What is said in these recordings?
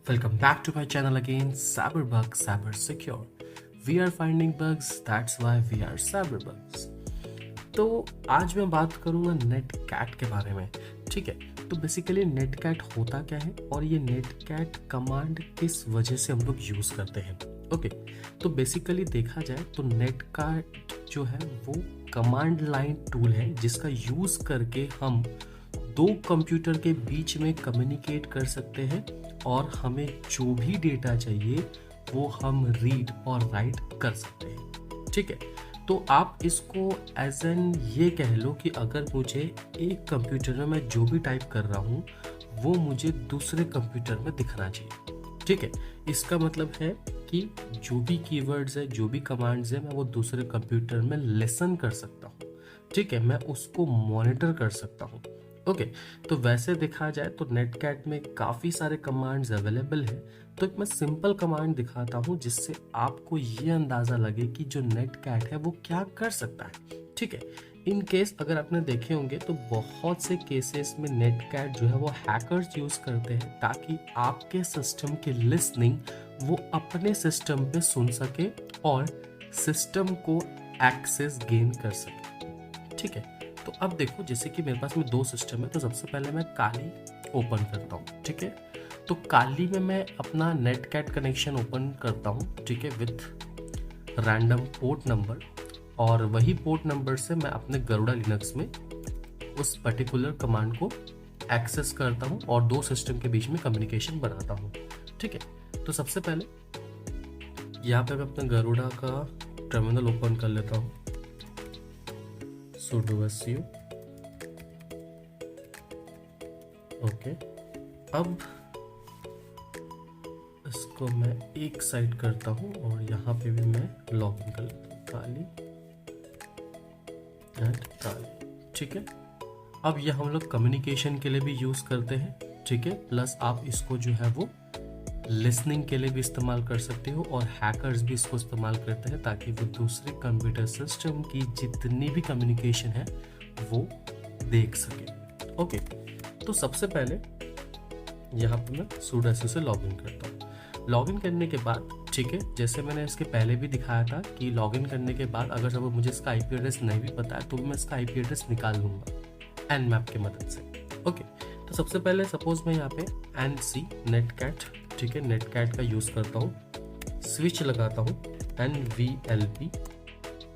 Welcome back to my channel again, Cyberbug Cyber Secure. We are finding bugs, that's why we are Cyberbugs. तो आज मैं बात करूंगा net cat के बारे में। ठीक है, तो बेसिकली नेट कैट होता क्या है और ये नेट कैट कमांड किस वजह से हम लोग यूज करते हैं। ओके, तो बेसिकली देखा जाए तो नेट कैट जो है वो कमांड लाइन टूल है जिसका यूज करके हम दो कंप्यूटर के बीच में कम्युनिकेट कर सकते हैं और हमें जो भी डेटा चाहिए वो हम रीड और राइट कर सकते हैं। ठीक है, तो आप इसको एज एन ये कह लो कि अगर मुझे एक कंप्यूटर में मैं जो भी टाइप कर रहा हूँ वो मुझे दूसरे कंप्यूटर में दिखना चाहिए। ठीक है, इसका मतलब है कि जो भी कीवर्ड्स है, जो भी कमांड्स है, मैं वो दूसरे कंप्यूटर में लिसन कर सकता हूँ। ठीक है, मैं उसको मॉनिटर कर सकता हूँ। ओके, तो वैसे देखा जाए तो नेटकैट में काफ़ी सारे कमांड्स अवेलेबल है। तो एक मैं सिंपल कमांड दिखाता हूँ जिससे आपको ये अंदाज़ा लगे कि जो नेटकैट है वो क्या कर सकता है। ठीक है, इन केस अगर आपने देखे होंगे तो बहुत से केसेस में नेटकैट जो है वो हैकर्स यूज़ करते हैं ताकि आपके सिस्टम की लिसनिंग वो अपने सिस्टम पे सुन सके और सिस्टम को एक्सेस गेन कर सके। ठीक है, तो अब देखो जैसे कि मेरे पास में दो सिस्टम है, तो सबसे पहले मैं काली ओपन करता हूँ। ठीक है, तो काली में मैं अपना नेटकैट कनेक्शन ओपन करता हूँ। ठीक है, विथ रैंडम पोर्ट नंबर, और वही पोर्ट नंबर से मैं अपने गरुड़ा लिनक्स में उस पर्टिकुलर कमांड को एक्सेस करता हूँ और दो सिस्टम के बीच में कम्युनिकेशन बनाता हूँ। ठीक है, तो सबसे पहले यहाँ पे मैं अपने गरुड़ा का टर्मिनल ओपन कर लेता हूँ। sudo su। ओके, अब इसको मैं एक साइड करता हूँ और यहाँ पे भी मैं लॉग इन कर लेता हूँ, काली एंड काली। ठीक है, अब यह हम लोग कम्युनिकेशन के लिए भी यूज करते हैं। ठीक है, प्लस आप इसको जो है वो लिसनिंग के लिए भी इस्तेमाल कर सकते हो और हैकर्स भी इसको इस्तेमाल करते हैं ताकि वो दूसरे कंप्यूटर सिस्टम की जितनी भी कम्युनिकेशन है वो देख सके। ओके, तो सबसे पहले यहाँ पे मैं sudo su से लॉगिन करता हूँ। लॉगिन करने के बाद ठीक है, जैसे मैंने इसके पहले भी दिखाया था कि लॉगिन करने के बाद अगर सब मुझे इसका IP एड्रेस नहीं भी पता है तो मैं इसका IP एड्रेस निकाल लूँगा nmap की मदद से। ओके, तो सबसे पहले सपोज मैं यहाँ पे nc netcat, ठीक है, नेटकैट का यूज करता हूँ, स्विच लगाता हूँ NVLP।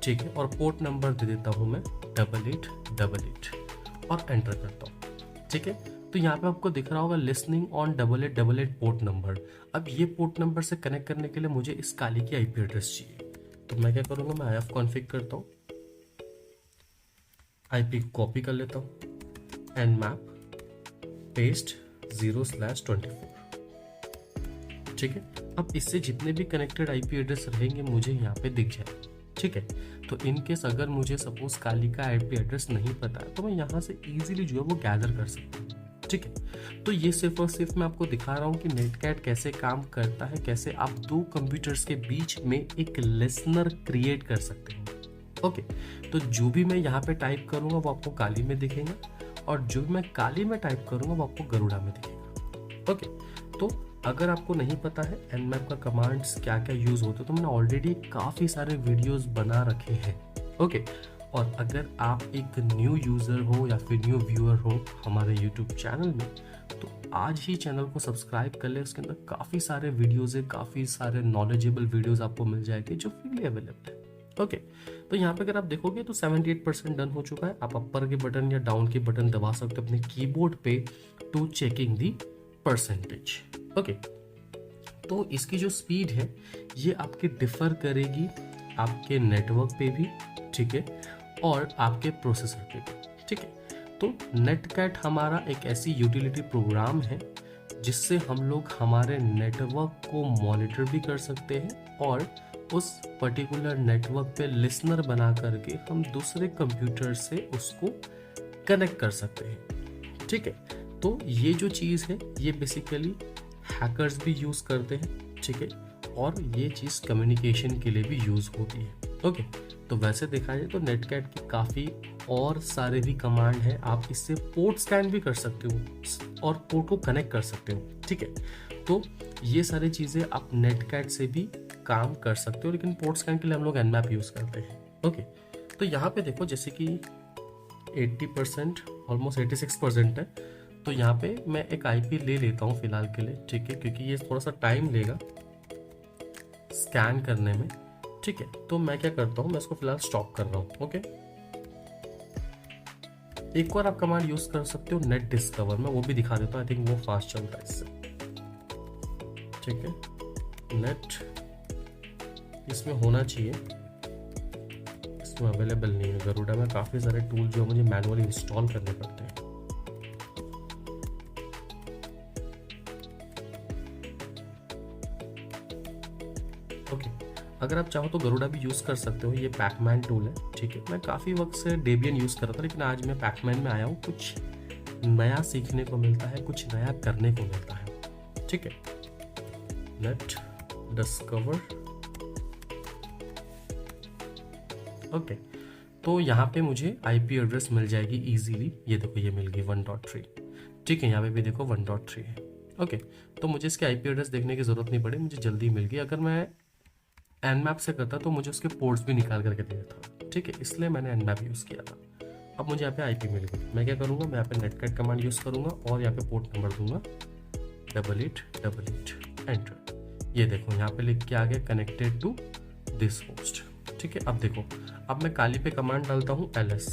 ठीक है, और पोर्ट नंबर दे देता हूँ मैं 8888 और एंटर करता हूँ। ठीक है, तो यहाँ पे आपको दिख रहा होगा लिसनिंग ऑन 8888 पोर्ट नंबर। अब ये पोर्ट नंबर से कनेक्ट करने के लिए मुझे इस काली की IP एड्रेस चाहिए, तो मैं क्या करूँगा, मैं IF कॉन्फ़िग करता हूँ, IP कॉपी कर लेता हूँ, nmap पेस्ट 0/24। ठीक है, अब इससे जितने भी कनेक्टेड IP एड्रेस रहेंगे मुझे यहाँ पे दिख जाए। ठीक है, तो इन केस अगर मुझे सपोज काली का IP एड्रेस नहीं पता है तो मैं यहाँ से इजीली जो है वो गैदर कर सकता हूँ। ठीक है, तो ये सिर्फ और सिर्फ मैं आपको दिखा रहा हूँ कि नेटकैट कैसे काम करता है, कैसे आप दो कंप्यूटर्स के बीच में एक लिसनर क्रिएट कर सकते हो। ओके, तो जो भी मैं यहाँ पे टाइप करूँगा वो आपको काली में दिखेगा और जो भी मैं काली में टाइप करूँगा वो आपको गरुड़ा में दिखेगा। ओके, तो अगर आपको नहीं पता है nmap का कमांड्स क्या क्या यूज़ होते हैं तो मैंने ऑलरेडी काफ़ी सारे वीडियोस बना रखे हैं। ओके, और अगर आप एक न्यू यूज़र हो या फिर न्यू व्यूअर हो हमारे यूट्यूब चैनल में तो आज ही चैनल को सब्सक्राइब कर ले। उसके अंदर काफ़ी सारे वीडियोज़ है, काफ़ी सारे नॉलेजेबल वीडियोज़ आपको मिल जाएंगे जो फ्रीली अवेलेबल है। ओके, तो यहाँ पे अगर आप देखोगे तो 78% डन हो चुका है। आप अपर के बटन या डाउन के बटन दबा सकते हो अपने कीबोर्ड पे to checking the percentage. Okay, तो इसकी जो स्पीड है ये आपके डिफर करेगी आपके नेटवर्क पे भी, ठीक है, और आपके प्रोसेसर पे भी। ठीक है, तो नेटकैट हमारा एक ऐसी यूटिलिटी प्रोग्राम है जिससे हम लोग हमारे नेटवर्क को मॉनिटर भी कर सकते हैं और उस पर्टिकुलर नेटवर्क पे लिसनर बना करके हम दूसरे कंप्यूटर से उसको कनेक्ट कर सकते हैं। ठीक है, तो ये जो चीज़ है ये बेसिकली हैकर्स भी यूज़ करते हैं। ठीक है, और ये चीज़ कम्युनिकेशन के लिए भी यूज़ होती है। ओके, तो वैसे देखा जाए तो नेटकैट की काफ़ी और सारे भी कमांड हैं। आप इससे पोर्ट स्कैन भी कर सकते हो और पोर्ट को कनेक्ट कर सकते हो। ठीक है, तो ये सारी चीज़ें आप नेटकैट से भी काम कर सकते हो, लेकिन पोर्ट स्कैन के लिए हम लोग nmap यूज़ करते हैं। ओके, तो यहाँ पे देखो जैसे कि 80% ऑलमोस्ट 86% है, तो यहाँ पे मैं एक आईपी ले लेता हूँ फिलहाल के लिए, ठीक है, क्योंकि ये थोड़ा सा टाइम लेगा स्कैन करने में, ठीक है। तो मैं क्या करता हूँ, मैं इसको फिलहाल स्टॉप कर रहा हूँ। ओके, एक और आप कमांड यूज कर सकते हो नेट डिस्कवर में, वो भी दिखा देता हूँ, आई थिंक वो फास्ट चलता है इससे, ठीक है। नेट इसमें होना चाहिए, इसमें अवेलेबल नहीं है। गरुड़ा में काफ़ी सारे टूल जो मुझे मैनुअली इंस्टॉल करने पड़ते हैं। ओके, अगर आप चाहो तो गरुड़ा भी यूज़ कर सकते हो, ये पैकमैन टूल है, ठीक है। मैं काफ़ी वक्त से डेबियन यूज़ कर रहा था, लेकिन आज मैं पैकमैन में आया हूँ, कुछ नया सीखने को मिलता है, कुछ नया करने को मिलता है, ठीक है। नेट डिस्कवर, ओके, तो यहाँ पे मुझे आईपी एड्रेस मिल जाएगी इजीली। ये देखो ये मिल गई 1.3, ठीक है। यहाँ पे भी देखो 1.3 है। ओके, तो मुझे इसके आईपी एड्रेस देखने की ज़रूरत नहीं पड़ी, मुझे जल्दी मिल गई। अगर मैं nmap से करता तो मुझे उसके पोर्ट्स भी निकाल करके दे देता, ठीक है, इसलिए मैंने nmap यूज़ किया था। अब मुझे यहाँ पे आईपी मिल गई, मैं क्या करूँगा, मैं यहाँ पे नेटकैट कमांड यूज़ करूँगा और यहाँ पे पोर्ट नंबर दूंगा 8888, एंटर। ये देखो यहाँ पे लिख के आ गया कनेक्टेड टू दिस होस्ट, ठीक है। अब देखो, अब मैं काली पे कमांड डालता हूँ ls,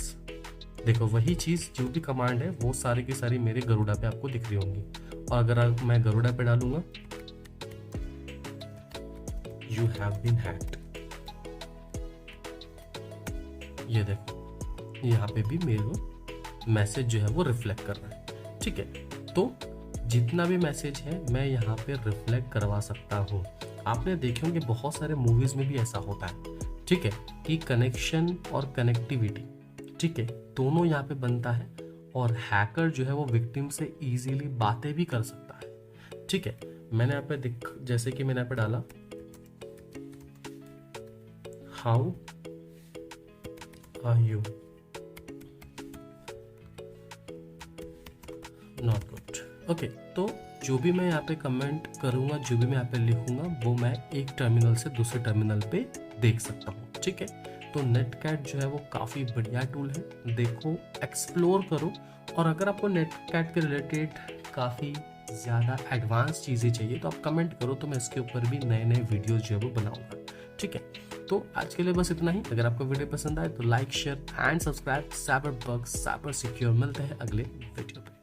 देखो वही चीज़ जो भी कमांड है वो सारी की सारी मेरे गरुड़ा पे आपको दिख रही होंगी। और अगर मैं गरुड़ा पे डालूंगा यू हैव बीन हैक्ड, ये देखो यहाँ पे भी मेरे को मैसेज जो है वो रिफ्लेक्ट कर रहा है, ठीक है। तो जितना भी मैसेज है मैं यहाँ पे रिफ्लेक्ट करवा सकता हूँ। आपने देखे होंगे बहुत सारे मूवीज में भी ऐसा होता है, ठीक है, कि कनेक्शन और कनेक्टिविटी, ठीक है, दोनों यहाँ पे बनता है और हैकर जो है वो विक्टिम से इजीली बातें भी कर सकता है, ठीक है। मैंने यहाँ पे जैसे कि मैंने यहाँ पे डाला how are you, not good, okay. तो जो भी मैं यहाँ पे कमेंट करूँगा, जो भी मैं यहाँ पे लिखूंगा, वो मैं एक टर्मिनल से दूसरे टर्मिनल पे देख सकता हूँ, ठीक है। तो नेटकैट जो है वो काफ़ी बढ़िया टूल है, देखो एक्सप्लोर करो। और अगर आपको नेटकैट के रिलेटेड काफ़ी ज़्यादा एडवांस चीज़ें चाहिए तो आप कमेंट करो, तो मैं इसके ऊपर भी नए नए वीडियोज़ जो है वो बनाऊँगा, ठीक है। तो आज के लिए बस इतना ही। अगर आपको वीडियो पसंद आए तो like share and subscribe. Cyber bugs cyber secure, मिलते हैं अगले वीडियो पे।